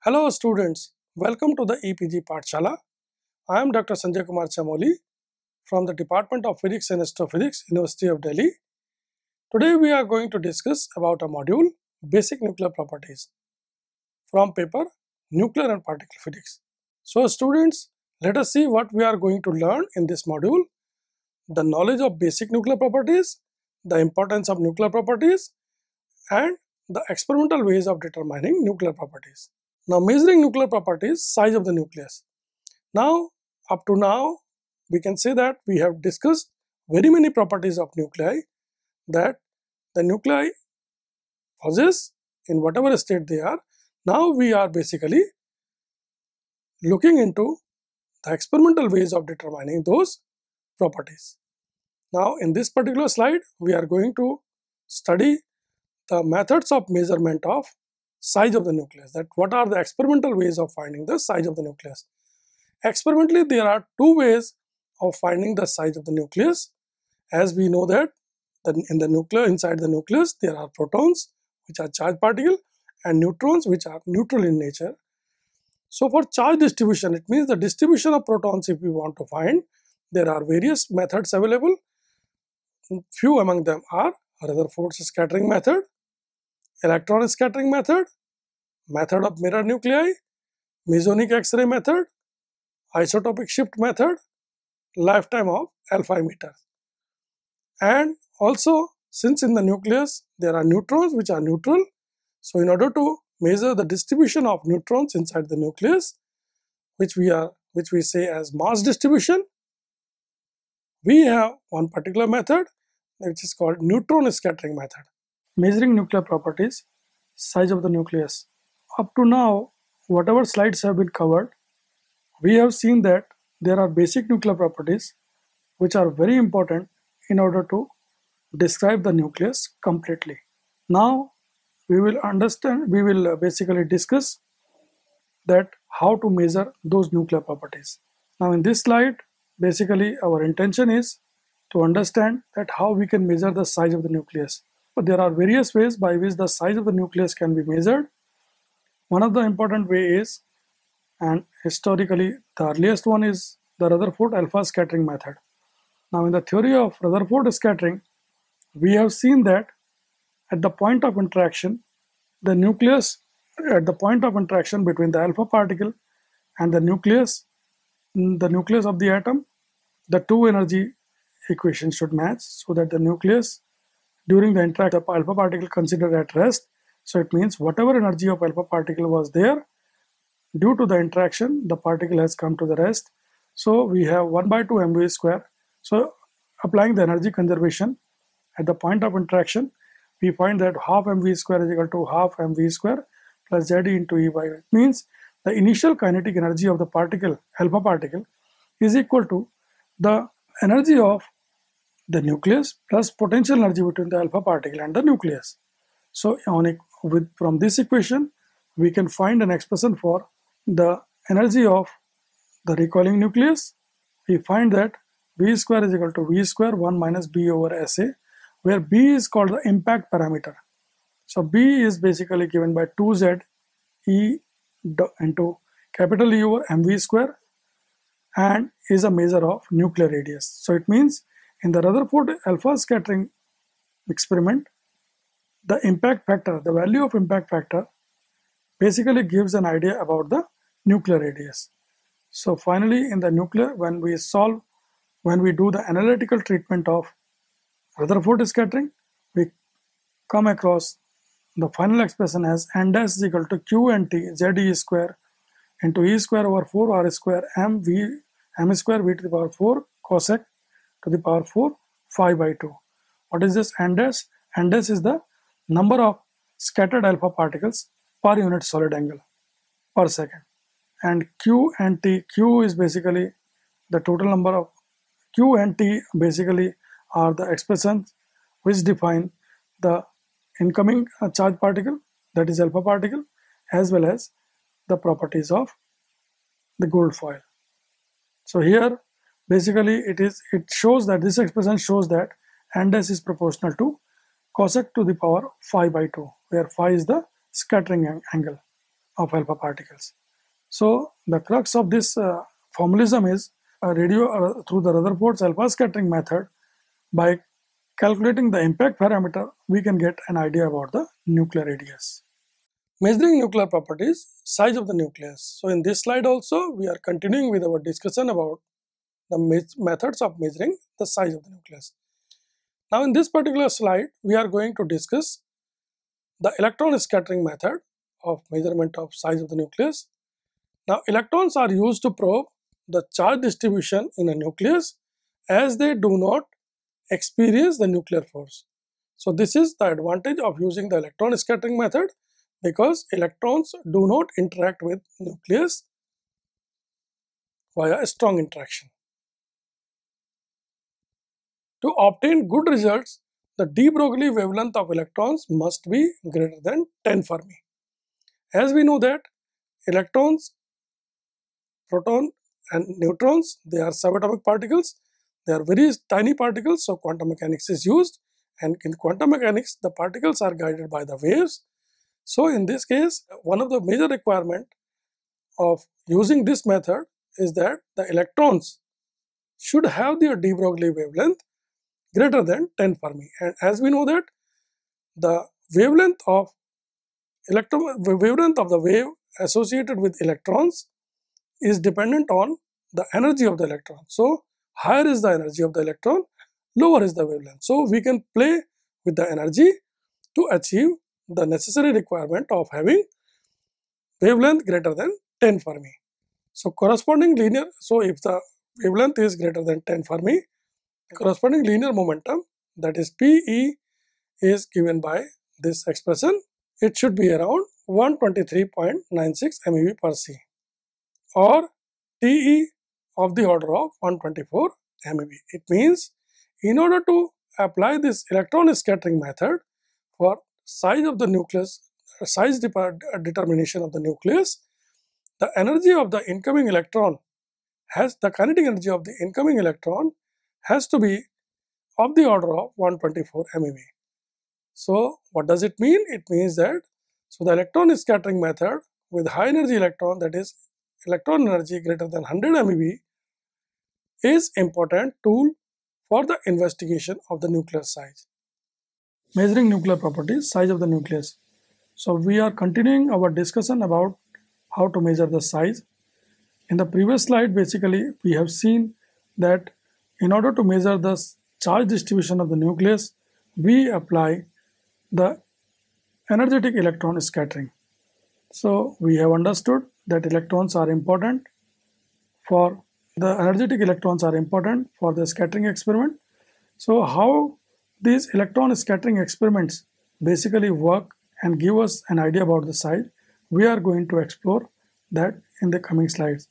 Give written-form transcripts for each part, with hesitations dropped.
Hello students, welcome to the EPG Pathshala. I am Dr. Sanjay Kumar Chamoli from the Department of Physics and Astrophysics, University of Delhi. Today we are going to discuss about a module, Basic Nuclear Properties, from paper Nuclear and Particle Physics. So students, let us see what we are going to learn in this module: the knowledge of basic nuclear properties, the importance of nuclear properties, and the experimental ways of determining nuclear properties. Now, measuring nuclear properties, size of the nucleus. Now, up to now, we can say that we have discussed very many properties of nuclei that the nuclei possess in whatever state they are. Now, we are basically looking into the experimental ways of determining those properties. Now, in this particular slide, we are going to study the methods of measurement of size of the nucleus, that what are the experimental ways of finding the size of the nucleus. Experimentally, there are two ways of finding the size of the nucleus. As we know that in the nucleus, inside the nucleus, there are protons, which are charged particles, and neutrons, which are neutral in nature. So for charge distribution, it means the distribution of protons, if we want to find, there are various methods available. Few among them are Rutherford's scattering method, electron scattering method, method of mirror nuclei, mesonic X-ray method, isotopic shift method, lifetime of alpha emitter. And also, since in the nucleus there are neutrons which are neutral, so in order to measure the distribution of neutrons inside the nucleus, which we say as mass distribution, we have one particular method which is called neutron scattering method. Measuring nuclear properties, size of the nucleus. Up to now, whatever slides have been covered, we have seen that there are basic nuclear properties which are very important in order to describe the nucleus completely. Now we will basically discuss that how to measure those nuclear properties. Now in this slide, basically our intention is to understand that how we can measure the size of the nucleus. But there are various ways by which the size of the nucleus can be measured. One of the important way is, and historically the earliest one is the Rutherford alpha scattering method. Now in the theory of Rutherford scattering, we have seen that at the point of interaction, the nucleus, at the point of interaction between the alpha particle and the nucleus of the atom, the two energy equations should match, so that the nucleus during the interaction of alpha particle considered at rest. So it means whatever energy of alpha particle was there, due to the interaction, the particle has come to the rest. So we have 1 by 2 mv square. So applying the energy conservation at the point of interaction, we find that half mv square is equal to half mv square plus Z into E by. It means the initial kinetic energy of the particle, alpha particle, is equal to the energy of the nucleus plus potential energy between the alpha particle and the nucleus. So from this equation, we can find an expression for the energy of the recoiling nucleus. We find that V square is equal to V square 1 minus B over SA, where B is called the impact parameter. So B is basically given by 2Z E into capital E over mv square and is a measure of nuclear radius. So it means in the Rutherford alpha scattering experiment, the impact factor, the value of impact factor basically gives an idea about the nuclear radius. So finally in the nuclear, when we do the analytical treatment of Rutherford scattering, we come across the final expression as n dash is equal to q and t Z square into E square over 4 R square m square V to the power 4 cosec to the power 4 phi by 2. What is this n dash? N dash is the number of scattered alpha particles per unit solid angle per second. And Q and T, Q is basically the total number of, Q and T basically are the expressions which define the incoming charge particle, that is alpha particle, as well as the properties of the gold foil. So here basically it shows that this expression shows that n dash is proportional to cosec to the power phi by 2, where phi is the scattering angle. of alpha particles. So the crux of this formalism is through the Rutherford's alpha scattering method. By calculating the impact parameter, we can get an idea about the nuclear radius. Measuring nuclear properties, size of the nucleus. So in this slide also, we are continuing with our discussion about the methods of measuring the size of the nucleus. Now in this particular slide, we are going to discuss the electron scattering method of measurement of size of the nucleus. Now electrons are used to probe the charge distribution in a nucleus as they do not experience the nuclear force. So this is the advantage of using the electron scattering method, because electrons do not interact with nucleus via a strong interaction. To obtain good results, the de Broglie wavelength of electrons must be greater than 10 Fermi. As we know that electrons, proton and neutrons, they are subatomic particles. They are very tiny particles, so quantum mechanics is used, and in quantum mechanics the particles are guided by the waves. So in this case, one of the major requirement of using this method is that the electrons should have their de Broglie wavelength greater than 10 Fermi, and as we know that the wavelength of the wave associated with electrons is dependent on the energy of the electron. So higher is the energy of the electron, lower is the wavelength. So we can play with the energy to achieve the necessary requirement of having wavelength greater than 10 Fermi. So corresponding linear, so if the wavelength is greater than 10 Fermi, corresponding linear momentum, that is Pe, is given by this expression. It should be around 123.96 MeV per C, or Te of the order of 124 MeV. It means in order to apply this electron scattering method for size of the nucleus, size determination of the nucleus, the energy of the incoming electron the kinetic energy of the incoming electron has to be of the order of 124 MeV. So what does it mean? It means that the electron scattering method with high energy electron, that is electron energy greater than 100 MeV, is important tool for the investigation of the nuclear size. Measuring nuclear properties, size of the nucleus. So we are continuing our discussion about how to measure the size. In the previous slide, basically we have seen that in order to measure the charge distribution of the nucleus, we apply the energetic electron scattering. So we have understood that electrons are important for the energetic electrons are important for the scattering experiment. So how these electron scattering experiments basically work and give us an idea about the size, we are going to explore that in the coming slides.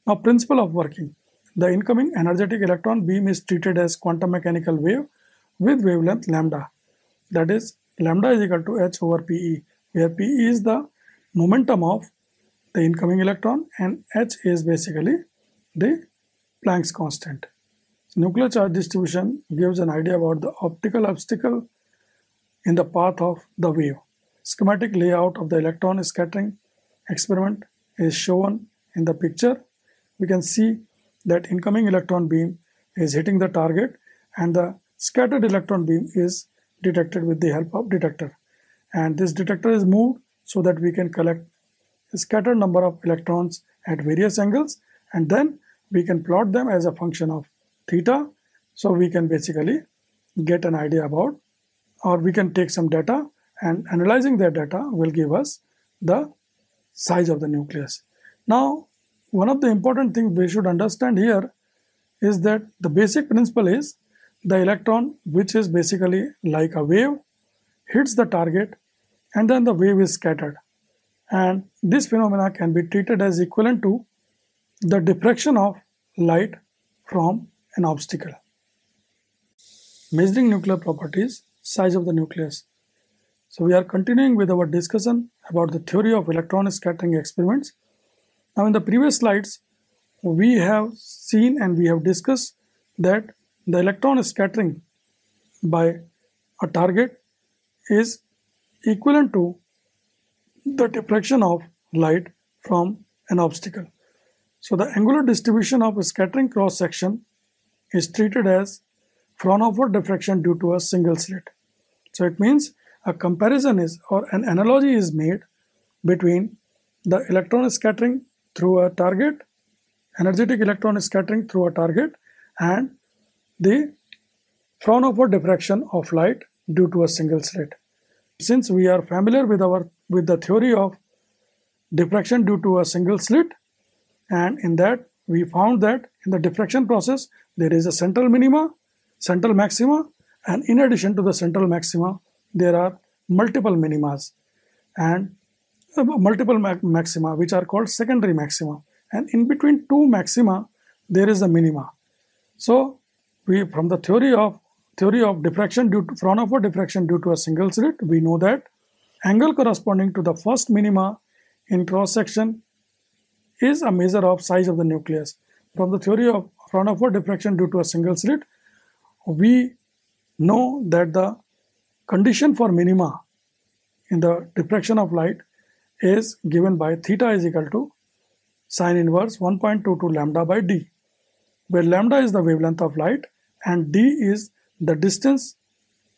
Now, principle of working. The incoming energetic electron beam is treated as quantum mechanical wave with wavelength lambda. That is, lambda is equal to h over Pe, where Pe is the momentum of the incoming electron and h is basically the Planck's constant. So nuclear charge distribution gives an idea about the optical obstacle in the path of the wave. Schematic layout of the electron scattering experiment is shown in the picture. We can see that incoming electron beam is hitting the target and the scattered electron beam is detected with the help of detector, and this detector is moved so that we can collect a scattered number of electrons at various angles, and then we can plot them as a function of theta. So we can basically get an idea about, or we can take some data, and analyzing that data will give us the size of the nucleus. Now, one of the important things we should understand here is that the basic principle is the electron, which is basically like a wave, hits the target and then the wave is scattered, and this phenomena can be treated as equivalent to the diffraction of light from an obstacle. Measuring nuclear properties, size of the nucleus. So we are continuing with our discussion about the theory of electron scattering experiments. Now in the previous slides, we have seen and we have discussed that the electron scattering by a target is equivalent to the diffraction of light from an obstacle. So the angular distribution of a scattering cross section is treated as Fraunhofer diffraction due to a single slit. So it means a comparison is, or an analogy is made between the electron scattering through a target, energetic electron scattering through a target, and the Fraunhofer diffraction of light due to a single slit. Since we are familiar with the theory of diffraction due to a single slit, and in that we found that in the diffraction process there is a central minima, central maxima, and in addition to the central maxima there are multiple minimas and multiple maxima which are called secondary maxima, and in between two maxima there is a minima. So we, from the theory of diffraction due to Fraunhofer diffraction due to a single slit, we know that angle corresponding to the first minima in cross section is a measure of size of the nucleus. From the theory of Fraunhofer diffraction due to a single slit, we know that the condition for minima in the diffraction of light is given by theta is equal to sine inverse 1.22 lambda by d, where lambda is the wavelength of light and d is the distance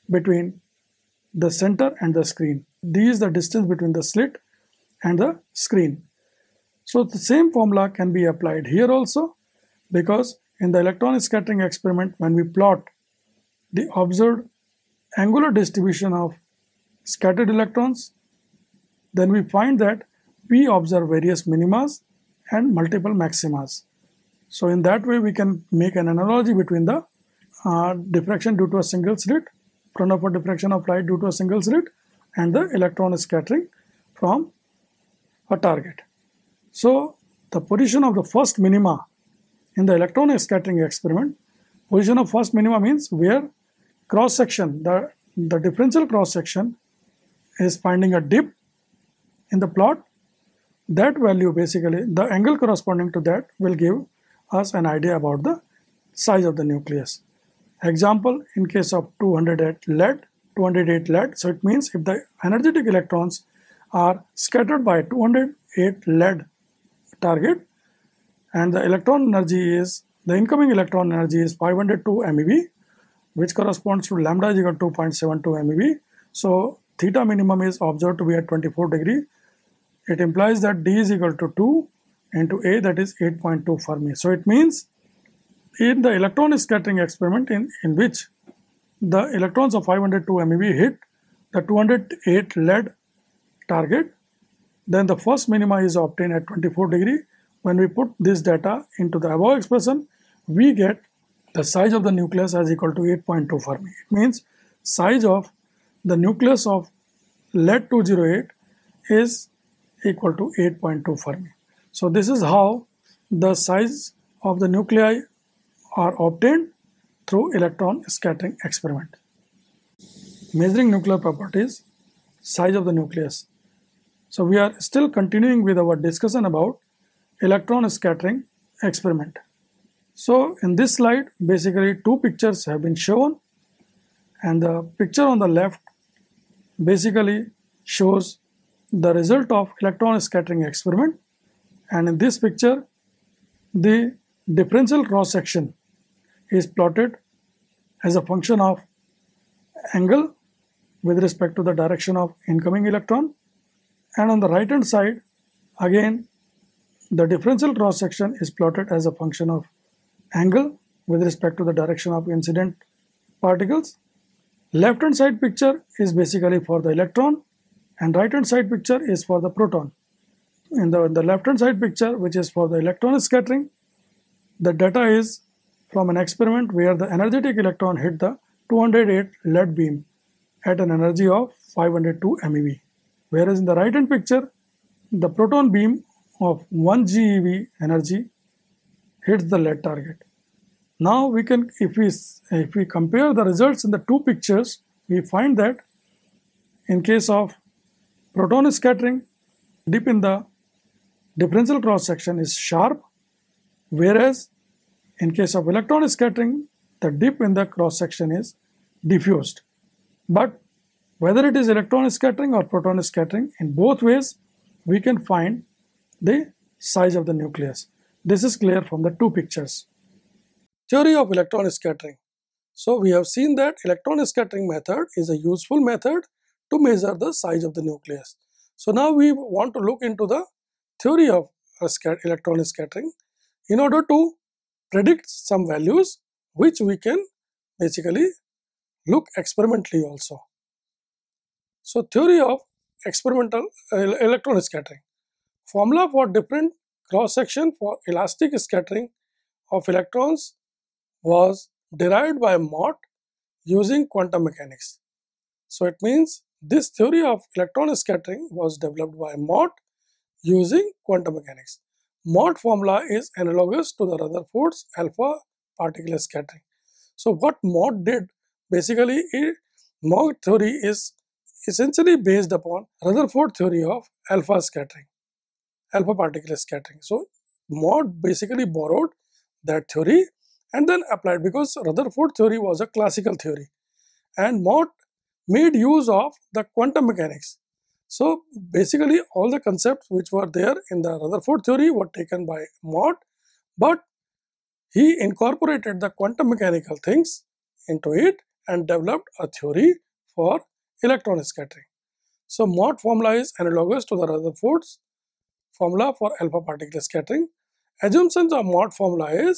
between the center and the screen. D is the distance between the slit and the screen. So the same formula can be applied here also, because in the electron scattering experiment, when we plot the observed angular distribution of scattered electrons, then we find that we observe various minimas and multiple maximas. So in that way we can make an analogy between the diffraction due to a single slit, Fraunhofer diffraction of light due to a single slit, and the electron scattering from a target. So the position of the first minima in the electron scattering experiment, position of first minima means where cross section, the differential cross section is finding a dip in the plot. That value, basically the angle corresponding to that, will give us an idea about the size of the nucleus. Example, in case of 208 lead, so it means if the energetic electrons are scattered by 208 lead target and the incoming electron energy is 502 MeV, which corresponds to lambda is equal to 2.72 MeV. So theta minimum is observed to be at 24 degree. It implies that D is equal to 2 into A, that is 8.2 Fermi. So it means in the electron scattering experiment in which the electrons of 502 MeV hit the 208 lead target, then the first minima is obtained at 24 degree. When we put this data into the above expression, we get the size of the nucleus as equal to 8.2 Fermi. It means size of the nucleus of lead 208 is equal to 8.2 Fermi. So this is how the size of the nuclei are obtained through electron scattering experiment. Measuring nuclear properties, size of the nucleus. So we are still continuing with our discussion about electron scattering experiment. So in this slide, basically two pictures have been shown, and the picture on the left basically shows the result of electron scattering experiment, and in this picture the differential cross section is plotted as a function of angle with respect to the direction of incoming electron, and on the right hand side again the differential cross section is plotted as a function of angle with respect to the direction of incident particles. Left hand side picture is basically for the electron and right hand side picture is for the proton. In the left hand side picture, which is for the electron scattering, the data is from an experiment where the energetic electron hit the 208 lead beam at an energy of 502 MeV, whereas in the right hand picture the proton beam of 1 GeV energy hits the lead target. Now we can, if we compare the results in the two pictures, we find that in case of proton scattering, dip in the differential cross section is sharp, whereas in case of electron scattering, the dip in the cross section is diffused. But whether it is electron scattering or proton scattering, in both ways we can find the size of the nucleus. This is clear from the two pictures. Theory of electron scattering. So we have seen that electron scattering method is a useful method to measure the size of the nucleus. So now we want to look into the theory of electron scattering in order to predict some values which we can basically look experimentally also. So theory of experimental electron scattering. Formula for different cross section for elastic scattering of electrons was derived by Mott using quantum mechanics. So it means this theory of electron scattering was developed by Mott using quantum mechanics. Mott formula is analogous to the Rutherford's alpha particle scattering. So what Mott did, basically Mott theory is essentially based upon Rutherford theory of alpha scattering, alpha particle scattering. So Mott basically borrowed that theory and then applied, because Rutherford theory was a classical theory and Mott made use of the quantum mechanics. So basically all the concepts which were there in the Rutherford theory were taken by Mott, but he incorporated the quantum mechanical things into it and developed a theory for electron scattering. So Mott formula is analogous to the Rutherford's formula for alpha particle scattering. Assumptions of Mott formula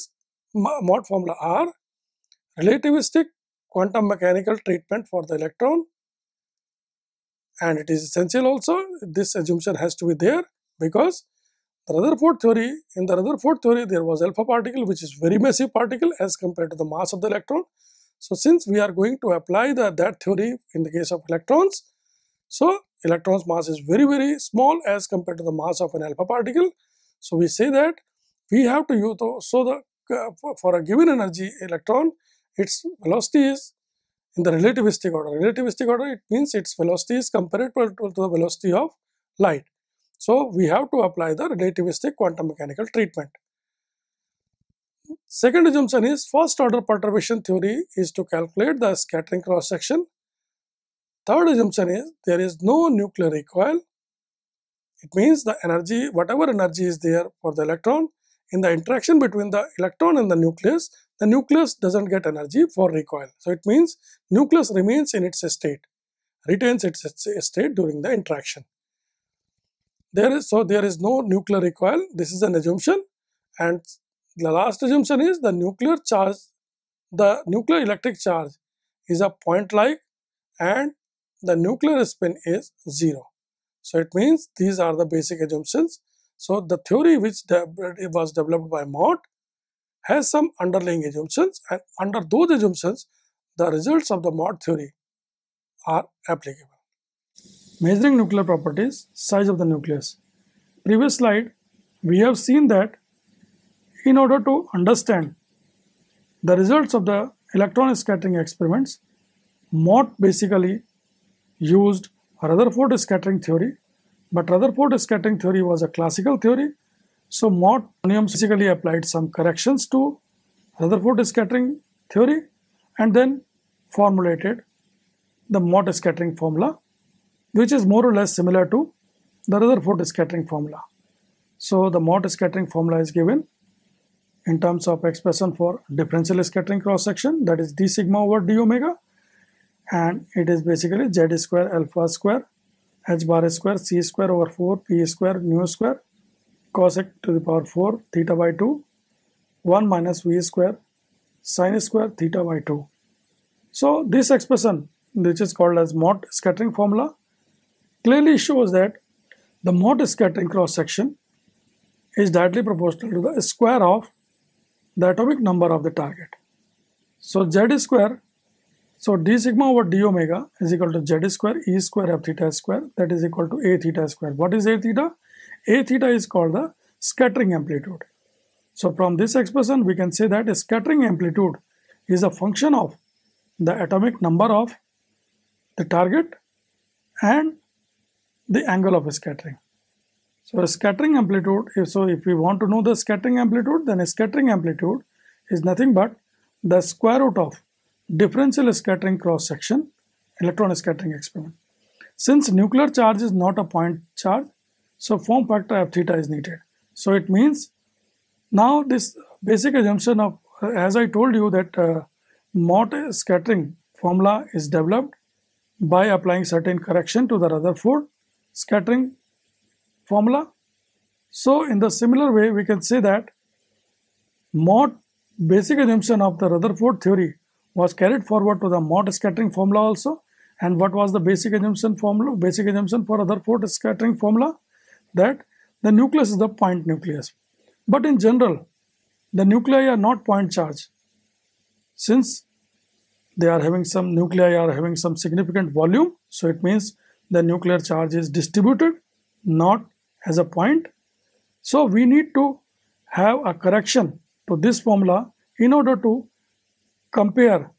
are relativistic quantum mechanical treatment for the electron, and it is essential also. This assumption has to be there because in the Rutherford theory there was alpha particle, which is very massive particle as compared to the mass of the electron. So since we are going to apply that theory in the case of electrons, so electron's mass is very small as compared to the mass of an alpha particle. So we say that we have to use for a given energy electron, its velocity is in the relativistic order. Relativistic order, it means its velocity is comparable to the velocity of light. So we have to apply the relativistic quantum mechanical treatment. Second assumption is first order perturbation theory is to calculate the scattering cross section. Third assumption is there is no nuclear recoil. It means the energy, whatever energy is there for the electron, in the interaction between the electron and the nucleus doesn't get energy for recoil. So it means nucleus remains in its state, retains its state during the interaction. There is no nuclear recoil. This is an assumption. And the last assumption is the nuclear electric charge is a point-like and the nuclear spin is 0. So it means these are the basic assumptions. So the theory which was developed by Mott has some underlying assumptions, and under those assumptions the results of the Mott theory are applicable. Measuring nuclear properties, size of the nucleus. Previous slide we have seen that in order to understand the results of the electron scattering experiments, Mott basically used Rutherford scattering theory, but Rutherford scattering theory was a classical theory. So Mott basically applied some corrections to Rutherford scattering theory and then formulated the Mott scattering formula, which is more or less similar to the Rutherford scattering formula. So the Mott scattering formula is given in terms of expression for differential scattering cross section, that is d sigma over d omega, and it is basically z square alpha square h bar square c square over 4 p square nu square cosec to the power 4 theta by 2 1 minus v square sin square theta by 2. So this expression, which is called as Mott scattering formula, clearly shows that the Mott scattering cross section is directly proportional to the square of the atomic number of the target. So z square, so d sigma over d omega is equal to z square e square f theta square, that is equal to a theta square. What is a theta? A theta is called the scattering amplitude. So from this expression we can say that a scattering amplitude is a function of the atomic number of the target and the angle of scattering. So a scattering amplitude, if we want to know the scattering amplitude, then a scattering amplitude is nothing but the square root of differential scattering cross section electron scattering experiment. Since nuclear charge is not a point charge, So form factor F theta is needed. So it means now this basic assumption of, as I told you, that Mott scattering formula is developed by applying certain correction to the Rutherford scattering formula. So in the similar way, we can say that Mott basic assumption of the Rutherford theory was carried forward to the Mott scattering formula also. And what was the basic assumption formula? Basic assumption for Rutherford scattering formula, that the nucleus is the point nucleus. But in general, the nuclei are not point charge. Since they are having some nuclei are having some significant volume, so it means the nuclear charge is distributed, not as a point. So we need to have a correction to this formula in order to compare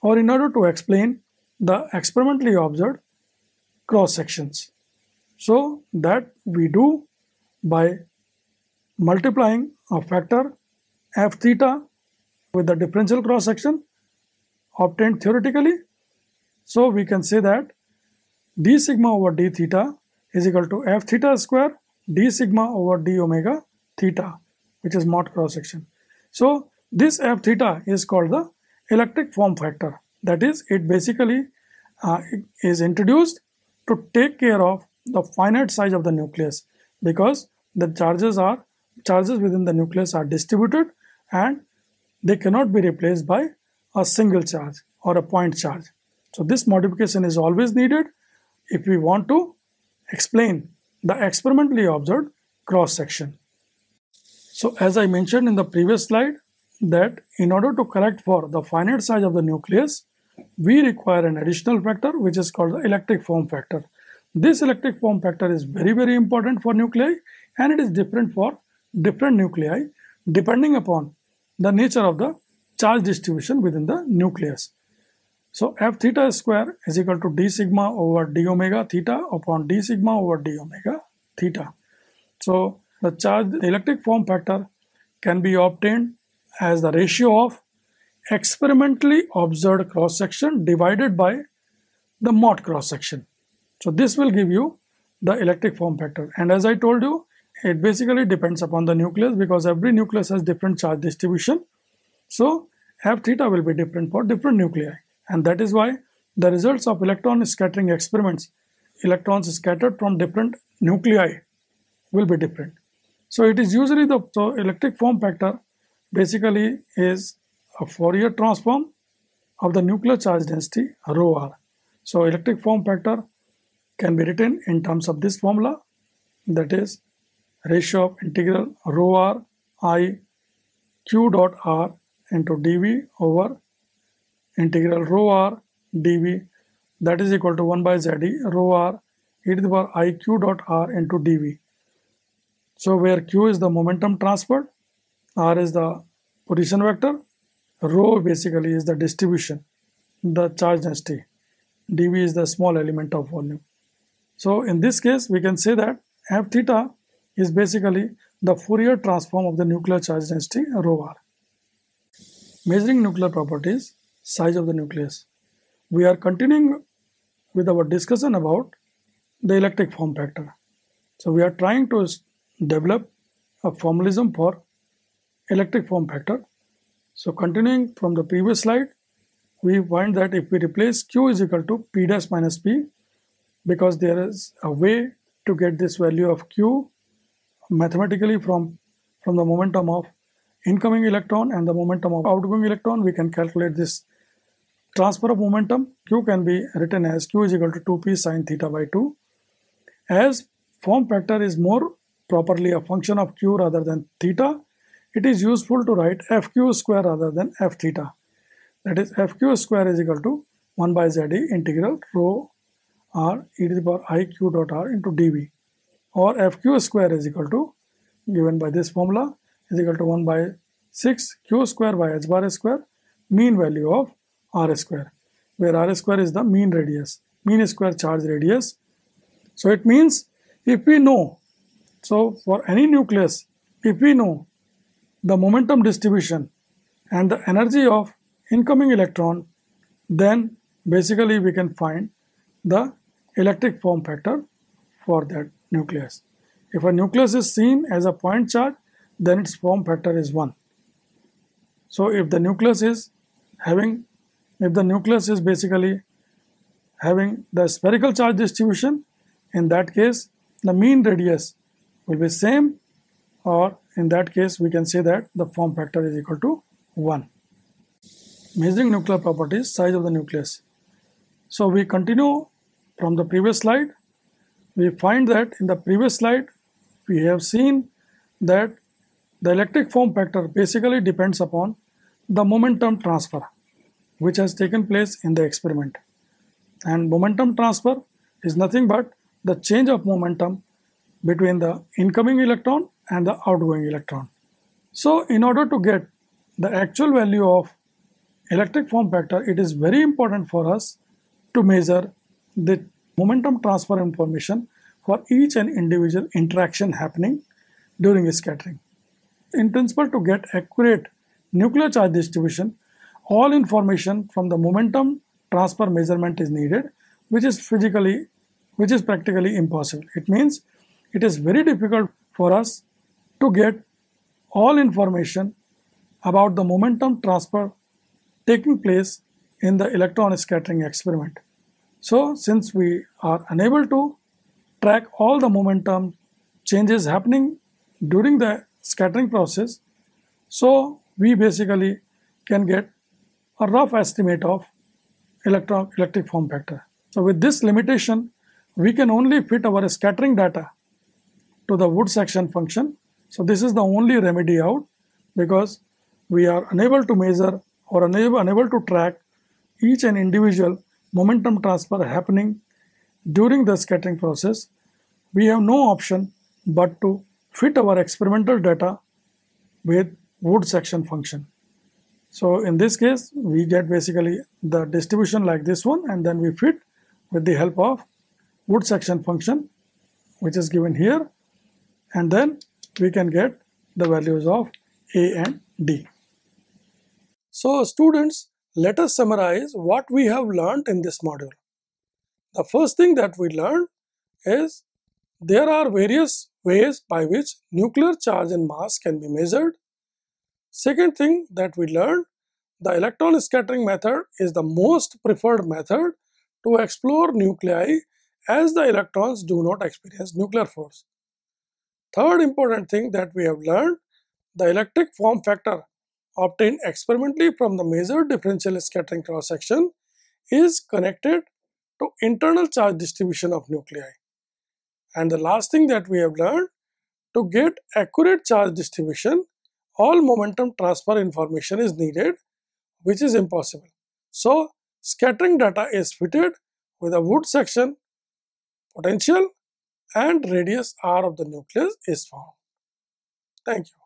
or in order to explain the experimentally observed cross sections. So that we do by multiplying a factor F theta with the differential cross section obtained theoretically. So we can say that d sigma over d theta is equal to F theta square d sigma over d omega theta, which is Mott cross section. So this F theta is called the electric form factor. That is, it basically is introduced to take care of the finite size of the nucleus, because the charges within the nucleus are distributed and they cannot be replaced by a single charge or a point charge. So this modification is always needed if we want to explain the experimentally observed cross section. So as I mentioned in the previous slide, that in order to correct for the finite size of the nucleus, we require an additional factor which is called the electric form factor. This electric form factor is very important for nuclei, and it is different for different nuclei depending upon the nature of the charge distribution within the nucleus. So F theta square is equal to d sigma over d omega theta upon d sigma over d omega theta. So the electric form factor can be obtained as the ratio of experimentally observed cross section divided by the Mott cross section. So this will give you the electric form factor, and as I told you, it basically depends upon the nucleus, because every nucleus has different charge distribution. So F theta will be different for different nuclei, and that is why the results of electron scattering experiments, electrons scattered from different nuclei, will be different. So it is usually the electric form factor basically is a Fourier transform of the nuclear charge density rho r. So electric form factor can be written in terms of this formula, that is ratio of integral rho r I q dot r into dv over integral rho r dv, that is equal to 1 by z e rho r e to the power I q dot r into dv. So where q is the momentum transferred, r is the position vector, rho basically is the distribution, the charge density, dv is the small element of volume. So in this case, we can say that F theta is basically the Fourier transform of the nuclear charge density rho r. Measuring nuclear properties, size of the nucleus. We are continuing with our discussion about the electric form factor. So we are trying to develop a formalism for electric form factor. So continuing from the previous slide, we find that if we replace Q is equal to P dash minus P, because there is a way to get this value of Q mathematically from the momentum of incoming electron and the momentum of outgoing electron, we can calculate this transfer of momentum. Q can be written as Q is equal to 2p sine theta by 2. As form factor is more properly a function of Q rather than theta, it is useful to write Fq square rather than F theta. That is, Fq square is equal to 1 by Ze integral rho r e to the power I q dot r into dv, or Fq square is equal to, given by this formula, is equal to 1 by 6 q square by h bar square, mean value of r square, where r square is the mean radius, mean square charge radius. So it means if we know, so for any nucleus, if we know the momentum distribution and the energy of incoming electron, then basically we can find the electric form factor for that nucleus. If a nucleus is seen as a point charge, then its form factor is 1. So if the nucleus is basically having the spherical charge distribution, in that case the mean radius will be same, or in that case we can say that the form factor is equal to 1. Measuring nuclear properties, size of the nucleus. So we continue from the previous slide. We find that in the previous slide we have seen that the electric form factor basically depends upon the momentum transfer which has taken place in the experiment. And momentum transfer is nothing but the change of momentum between the incoming electron and the outgoing electron. So in order to get the actual value of electric form factor, it is very important for us to measure the momentum transfer information for each and individual interaction happening during scattering. In principle, to get accurate nuclear charge distribution, all information from the momentum transfer measurement is needed, which is practically impossible. It means it is very difficult for us to get all information about the momentum transfer taking place in the electron scattering experiment. So since we are unable to track all the momentum changes happening during the scattering process, so we basically can get a rough estimate of electric form factor. So with this limitation, we can only fit our scattering data to the Wood section function. So this is the only remedy out, because we are unable to measure or unable to track each and individual momentum transfer happening during the scattering process. We have no option but to fit our experimental data with Wood section function. So in this case, we get basically the distribution like this one, and then we fit with the help of Wood section function, which is given here, and then we can get the values of A and D. So students, let us summarize what we have learned in this module. The first thing that we learned is there are various ways by which nuclear charge and mass can be measured. Second thing that we learned, the electron scattering method is the most preferred method to explore nuclei, as the electrons do not experience nuclear force. Third important thing that we have learned, the electric form factor obtained experimentally from the measured differential scattering cross section is connected to internal charge distribution of nuclei. And the last thing that we have learned, to get accurate charge distribution, all momentum transfer information is needed, which is impossible. So scattering data is fitted with a Wood section potential and radius r of the nucleus is found. Thank you.